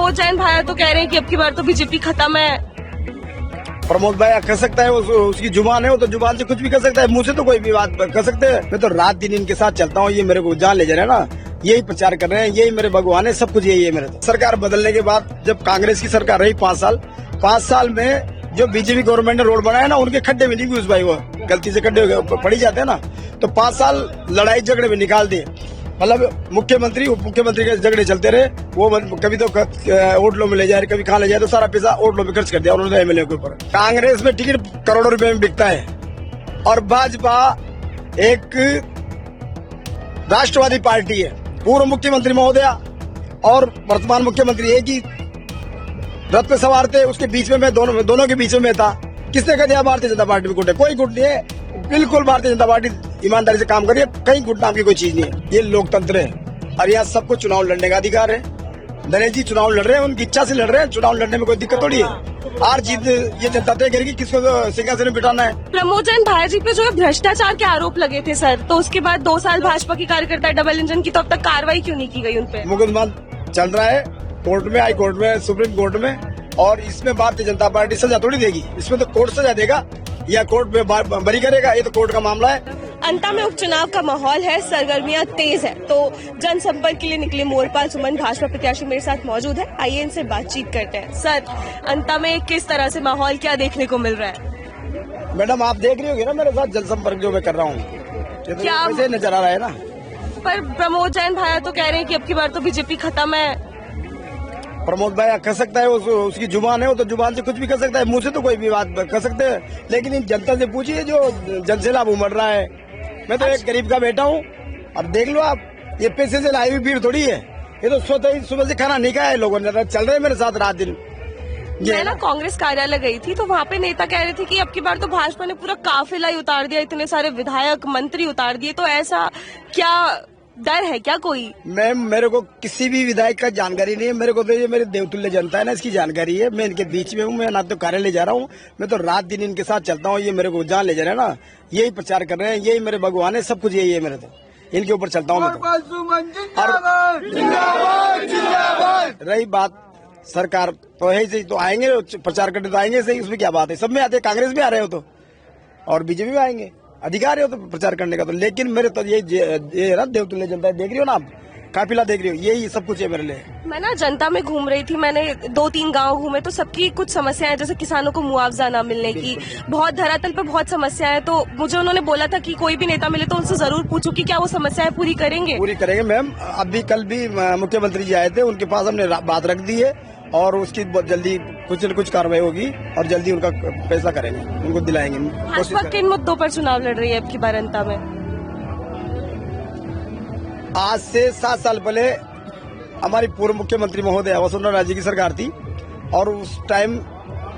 प्रमोद जैन भाई तो कह रहे हैं कि अब की बार तो बीजेपी खत्म है। प्रमोद भाई कह सकता है, उसकी जुबान है, वो तो जुबान से कुछ भी कर सकता है, मुंह से तो कोई भी बात कर सकते हैं। मैं तो रात दिन इनके साथ चलता हूँ, ये मेरे को जान ले जा रहे हैं ना, यही प्रचार कर रहे हैं, यही मेरे भगवान है, सब कुछ यही है मेरे। तो सरकार बदलने के बाद जब कांग्रेस की सरकार रही 5 साल में जो बीजेपी गवर्नमेंट ने रोड बनाया ना, उनके खड्डे में नहीं घुस भाई, वो गलती से खड्डे पड़ी जाते हैं ना, तो 5 साल लड़ाई झगड़े में निकाल दिए। मतलब मुख्यमंत्री उप मुख्यमंत्री के झगड़े चलते रहे, वो कभी तो होटलों में ले जाए, कभी कहाँ ले जाए, तो सारा पैसा होटलों में खर्च कर दिया उन्होंने एमएलए के ऊपर। कांग्रेस में टिकट करोड़ों रुपए में बिकता है और भाजपा एक राष्ट्रवादी पार्टी है। पूर्व मुख्यमंत्री महोदया और वर्तमान मुख्यमंत्री एक ही रथ पे सवार थे, उसके बीच में मैं दोनों के बीच में था। किसने कह दिया भारतीय जनता पार्टी में गुट है? कोई गुट नहीं है, बिल्कुल भारतीय जनता पार्टी ईमानदारी से काम करिए, कहीं गुट नाम की कोई चीज नहीं है। ये लोकतंत्र है और यहाँ सबको चुनाव लड़ने का अधिकार है। नरेश जी चुनाव लड़ रहे हैं, उनकी इच्छा से लड़ रहे हैं, चुनाव लड़ने में कोई दिक्कत थोड़ी है। हार जीत ये जनता तय करेगी किसको सिंहासन में बिठाना है। प्रमोद जैन भाई जी पे जो है भ्रष्टाचार के आरोप लगे थे सर, तो उसके बाद 2 साल भाजपा की कार्यकर्ता डबल इंजन की, तो अब तक कार्रवाई क्यों नहीं की गई उन पे? मुकदमा चल रहा है कोर्ट में, हाई कोर्ट में, सुप्रीम कोर्ट में, और इसमें भारतीय जनता पार्टी सजा थोड़ी देगी, इसमें तो कोर्ट सजा देगा या कोर्ट में बरी करेगा, ये तो कोर्ट का मामला है। अंता में उपचुनाव का माहौल है, सरगर्मियां तेज है, तो जनसंपर्क के लिए निकले मोरपाल सुमन भाजपा प्रत्याशी मेरे साथ मौजूद है। आइए इनसे बातचीत करते हैं। सर, अंता में किस तरह से माहौल क्या देखने को मिल रहा है? मैडम आप देख रही होगी ना मेरे साथ जनसंपर्क जो मैं कर रहा हूँ, क्या कैसे नजर आ रहा है ना। पर प्रमोद जैन भाई तो कह रहे हैं कि अब की बार तो बीजेपी खत्म है। प्रमोद भाई कह सकता है, उसकी जुबान है, वो तो जुबान से कुछ भी कर सकता है, मुंह से तो कोई भी बात कर सकते हैं, लेकिन इन जनता से पूछिए जो जन से लाभ उमड़ रहा है। मैं तो एक गरीब का बेटा हूँ और देख लो आप, ये पैसे से लाई हुई भीड़ थोड़ी है, ये तो स्वतः ही सुबह से खाना नहीं खाया है लोगों ने, चल रहे हैं मेरे साथ रात दिन। मैं ना कांग्रेस कार्यालय गई थी, तो वहाँ पे नेता कह रहे थे कि अब की बार तो भाजपा ने पूरा काफिला ही उतार दिया, इतने सारे विधायक मंत्री उतार दिए, तो ऐसा क्या डर है क्या कोई? मैम मेरे को किसी भी विधायक का जानकारी नहीं है, मेरे को तो ये मेरे देवतुल्य जनता है ना, इसकी जानकारी है। मैं इनके बीच में हूँ, मैं ना तो कार्यालय जा रहा हूँ, मैं तो रात दिन इनके साथ चलता हूँ, ये मेरे को जान ले जा रहे हैं ना, यही प्रचार कर रहे हैं, यही मेरे भगवान है, सब कुछ यही है मेरे। तो इनके ऊपर चलता हूँ मैं तो। रही बात सरकार तो है ही, तो आएंगे प्रचार करने, तो आएंगे सही, उसमें क्या बात है, सब में आते, कांग्रेस में आ रहे हो तो और बीजेपी में आएंगे, अधिकार है तो प्रचार करने का। तो लेकिन मेरे तो ये ना देवतुल्य जनता देख रही हो ना आप, काफिला देख रही हो, यही सब कुछ है मेरे लिए। मैं ना जनता में घूम रही थी, मैंने 2-3 गांव घूमे, तो सबकी कुछ समस्याएं, जैसे किसानों को मुआवजा न मिलने की, बहुत धरातल पर बहुत समस्याएं हैं। तो मुझे उन्होंने बोला था कि कोई भी नेता मिले तो उनसे जरूर पूछो कि क्या वो समस्याएं पूरी करेंगे। पूरी करेंगे मैम, अभी कल भी मुख्यमंत्री जी आए थे, उनके पास हमने बात रख दी है और उसकी बहुत जल्दी कुछ न कुछ कार्रवाई होगी और जल्दी उनका फैसला करेंगे, उनको दिलाएंगे। भाजपा किन मुद्दों पर चुनाव लड़ रही है अब की बार अंता में? आज से 7 साल पहले हमारी पूर्व मुख्यमंत्री महोदया वसुंधरा राजे की सरकार थी और उस टाइम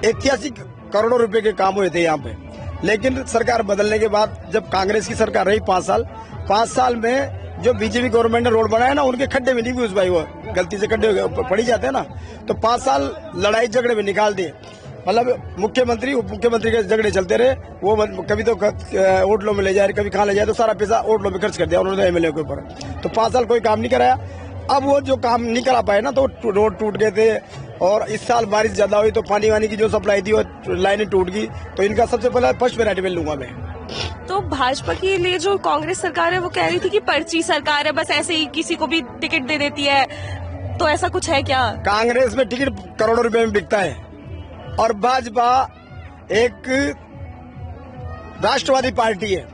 ऐतिहासिक करोड़ों रुपए के काम हुए थे यहाँ पे। लेकिन सरकार बदलने के बाद जब कांग्रेस की सरकार रही 5 साल में जो बीजेपी गवर्नमेंट ने रोड बनाया ना, उनके खड्डे में नहीं घुस भाई, वो गलती से खड्डे पड़ी जाते हैं ना, तो 5 साल लड़ाई झगड़े में निकाल दिए। मतलब मुख्यमंत्री उप मुख्यमंत्री के झगड़े चलते रहे, वो कभी तो होटलों में ले जाए, कभी कहाँ ले जाए, तो सारा पैसा होटलों में खर्च कर दिया उन्होंने एमएलए के ऊपर। तो 5 साल कोई काम नहीं कराया। अब वो जो काम नहीं करा पाए ना, तो रोड टूट गए थे और इस साल बारिश ज्यादा हुई तो पानी वानी की जो सप्लाई थी वो लाइनें टूट गई, तो इनका सबसे पहले फर्स्ट प्रायोरिटी में लूंगा मैं। तो भाजपा के लिए जो कांग्रेस सरकार है वो कह रही थी कि पर्ची सरकार है, बस ऐसे ही किसी को भी टिकट दे देती है, तो ऐसा कुछ है क्या? कांग्रेस में टिकट करोड़ों रुपए में बिकता है और भाजपा एक राष्ट्रवादी पार्टी है।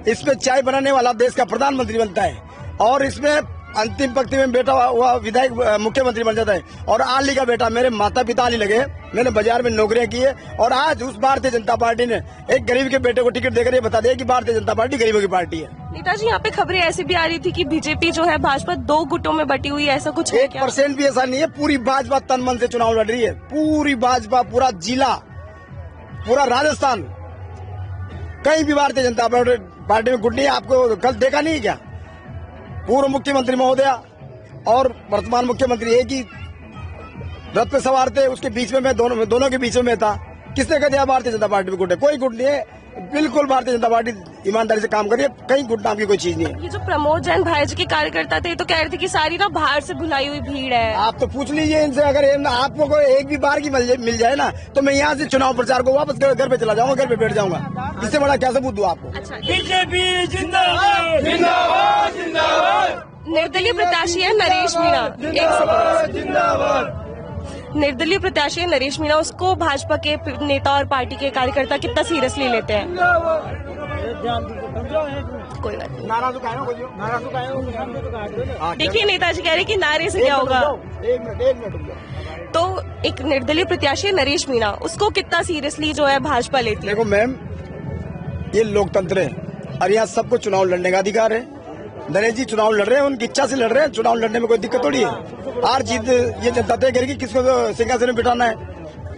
इसमें चाय बनाने वाला देश का प्रधानमंत्री बनता है और इसमें अंतिम पंक्ति में बैठा हुआ विधायक मुख्यमंत्री बन जाता है। और आली का बेटा, मेरे माता पिता आली लगे, मैंने बाजार में नौकरियां की है और आज उस भारतीय जनता पार्टी ने एक गरीब के बेटे को टिकट देकर ये बता दिया कि भारतीय जनता पार्टी गरीबों की पार्टी है। नेताजी, यहाँ पे खबरें ऐसी भी आ रही थी कि बीजेपी जो है भाजपा 2 गुटों में बटी हुई है, ऐसा कुछ है क्या? 1% भी ऐसा नहीं है, पूरी भाजपा तन मन से चुनाव लड़ रही है, पूरी भाजपा, पूरा जिला, पूरा राजस्थान, कहीं भी भारतीय जनता पार्टी में गुट नहीं है। आपको कल देखा नहीं क्या, पूर्व मुख्यमंत्री महोदया और वर्तमान मुख्यमंत्री एक ही रथ पे सवार थे, उसके बीच में मैं दोनों के बीच में था। किसने कह दिया भारतीय जनता पार्टी में गुट है? कोई गुट नहीं है, बिल्कुल भारतीय जनता पार्टी ईमानदारी से काम करिए, कहीं गुट नाम की कोई चीज नहीं है। ये जो प्रमोद जैन भाई जी के कार्यकर्ता थे तो कह रहे थे कि सारी ना बाहर से बुलाई हुई भीड़ है। आप तो पूछ लीजिए इनसे, अगर आपको कोई एक भी बार की मिल जाए ना तो मैं यहाँ से चुनाव प्रचार को वापस घर पे चला जाऊंगा, घर पे बैठ जाऊंगा। इससे बड़ा क्या सबूत दूं आपको? अच्छा, बीजेपी जिंदाबाद जिंदाबाद जिंदाबाद। निर्दलीय प्रत्याशी है नरेश मीणा, जिंदाबाद। निर्दलीय प्रत्याशी है नरेश मीणा, उसको भाजपा के नेता और पार्टी के कार्यकर्ता कितना सीरियसली लेते हैं? कोई बात नहीं। देखिए नेताजी कह रहे कि नारे से क्या होगा। एक मिनट रुक जाओ। तो एक निर्दलीय प्रत्याशी है नरेश मीणा, उसको कितना सीरियसली जो है भाजपा लेती है? देखो मैम, ये लोकतंत्र है और यहाँ सबको चुनाव लड़ने का अधिकार है। नरेश जी चुनाव लड़ रहे हैं, उनकी इच्छा से लड़ रहे हैं, चुनाव लड़ने में कोई दिक्कत थोड़ी है। हार जीत ये जनता तय करेगी, किसको सिंहासन में बिठाना है,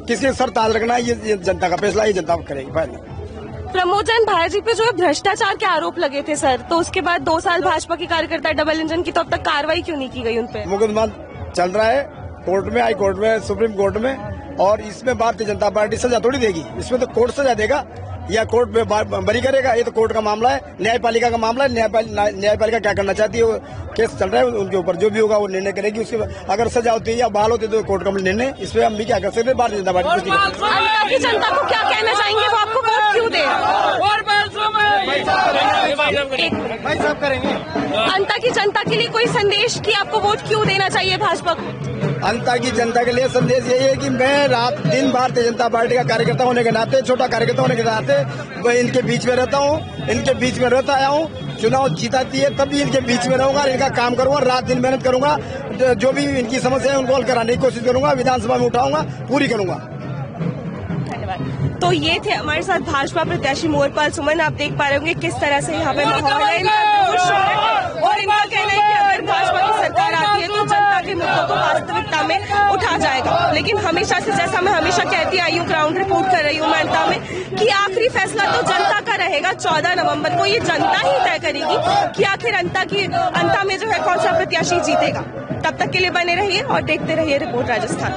किसके सर ताज रखना है, ये जनता का फैसला, ये जनता करेगी। फाइनल। प्रमोद जैन भाई जी पे जो है भ्रष्टाचार के आरोप लगे थे सर, तो उसके बाद 2 साल भाजपा के कार्यकर्ता डबल इंजन की, तो अब तक कार्रवाई क्यों नहीं की गई उन पे? मुकदमा चल रहा है कोर्ट में, हाई कोर्ट में, सुप्रीम कोर्ट में, और इसमें भारतीय जनता पार्टी सजा थोड़ी देगी, इसमें तो कोर्ट सजा देगा या कोर्ट में बरी करेगा। ये तो कोर्ट का मामला है, न्यायपालिका का मामला है। न्यायपालिका क्या करना चाहती है, वो केस चल रहा है, उनके ऊपर जो भी होगा वो निर्णय करेगी। उसके अगर सजा होती है या बहाल होती है तो कोर्ट का निर्णय, इसमें हम भी क्या कर सकते हैं? भारतीय जनता पार्टी अंता की जनता को क्या कहना चाहेंगे, वो आपको वोट क्यों दे? अंता की जनता के लिए कोई संदेश कि आपको वोट क्यों देना चाहिए भाजपा को? अंता की जनता के लिए संदेश यही है कि मैं रात दिन भारतीय जनता पार्टी का कार्यकर्ता होने के नाते, छोटा कार्यकर्ता होने के नाते मैं इनके बीच में रहता हूँ, इनके बीच में रहता आया हूँ। चुनाव जीताती है तभी इनके बीच में रहूंगा, इनका काम करूंगा, रात दिन मेहनत करूंगा, जो भी इनकी समस्या है उनको हल कराने की कोशिश करूंगा, विधानसभा में उठाऊंगा, पूरी करूंगा। तो ये थे हमारे साथ भाजपा प्रत्याशी मोहरपाल सुमन। आप देख पा रहे होंगे किस तरह से यहाँ पे माहौल है, इनका जोश है और इनका कहना है कि अगर भाजपा की सरकार आती है तो जनता के मुद्दों को वास्तविकता में उठा जाएगा। लेकिन हमेशा से, जैसा मैं हमेशा कहती आई हूँ, ग्राउंड रिपोर्ट कर रही हूँ मैं अंता में, कि आखिरी फैसला तो जनता का रहेगा। 14 नवम्बर को ये जनता ही तय करेगी कि आखिर अंता में जो है कौन सा प्रत्याशी जीतेगा। तब तक के लिए बने रहिए और देखते रहिए रिपोर्ट राजस्थान।